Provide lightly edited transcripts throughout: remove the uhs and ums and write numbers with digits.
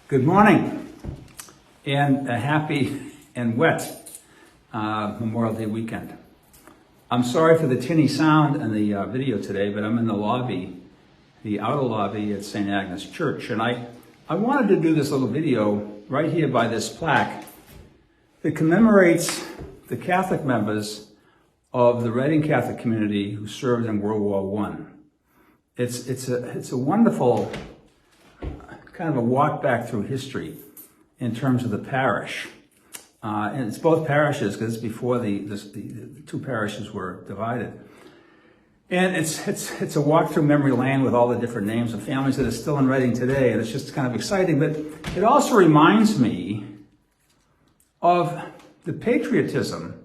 Good morning, and a happy and wet Memorial Day weekend. I'm sorry for the tinny sound in the video today, but I'm in the lobby, the outer lobby at St. Agnes Church, and I wanted to do this little video right here by this plaque that commemorates the Catholic members of the Reading Catholic community who served in World War I. It's a wonderful kind of a walk back through history in terms of the parish. And it's both parishes because it's before the two parishes were divided. And it's a walk through memory lane with all the different names of families that are still in Reading today, and it's just kind of exciting. But it also reminds me of the patriotism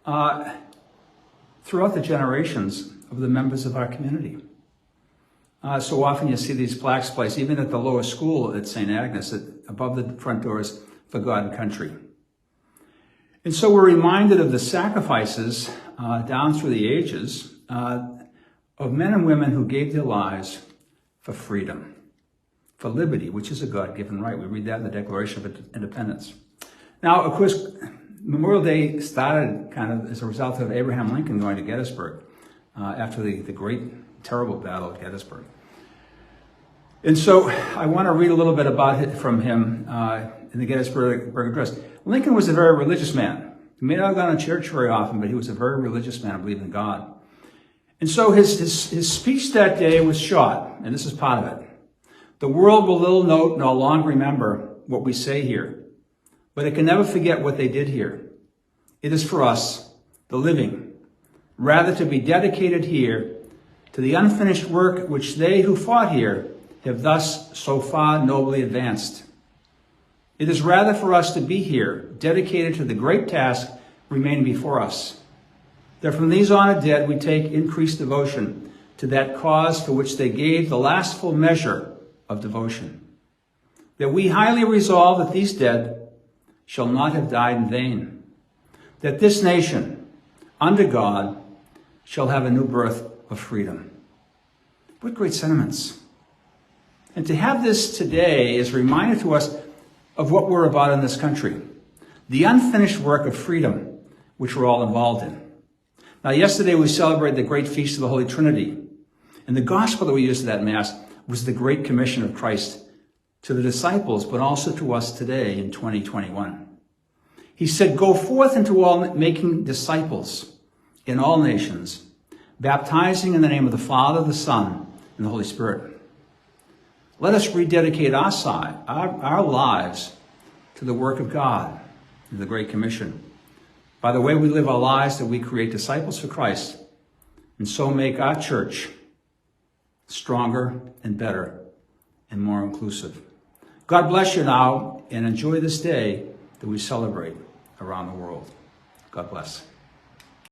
throughout the generations of the members of our community. So often you see these plaques placed, even at the lower school at St. Agnes, above the front doors, for God and country. And so we're reminded of the sacrifices down through the ages of men and women who gave their lives for freedom, for liberty, which is a God-given right. We read that in the Declaration of Independence. Now, of course, Memorial Day started kind of as a result of Abraham Lincoln going to Gettysburg after the great, terrible battle of Gettysburg. And so I want to read a little bit about it from him in the Gettysburg Address. Lincoln was a very religious man. He may not have gone to church very often, but he was a very religious man, believed in God. And so his speech that day was short, and this is part of it. The world will little note nor long remember what we say here, but it can never forget what they did here. It is for us, the living, rather to be dedicated here to the unfinished work which they who fought here have thus so far nobly advanced. It is rather for us to be here, dedicated to the great task remaining before us, that from these honored dead we take increased devotion to that cause for which they gave the last full measure of devotion, that we highly resolve that these dead shall not have died in vain, that this nation, under God, shall have a new birth of freedom. What great sentiments. And to have this today is a reminder to us of what we're about in this country, the unfinished work of freedom, which we're all involved in. Now, yesterday we celebrated the great feast of the Holy Trinity, and the gospel that we used at that Mass was the great commission of Christ to the disciples, but also to us today in 2021. He said, "Go forth into all, making disciples in all nations, baptizing in the name of the Father, the Son, and the Holy Spirit." Let us rededicate our lives to the work of God, to the Great Commission. By the way we live our lives, that we create disciples for Christ, and so make our church stronger and better and more inclusive. God bless you now, and enjoy this day that we celebrate around the world. God bless.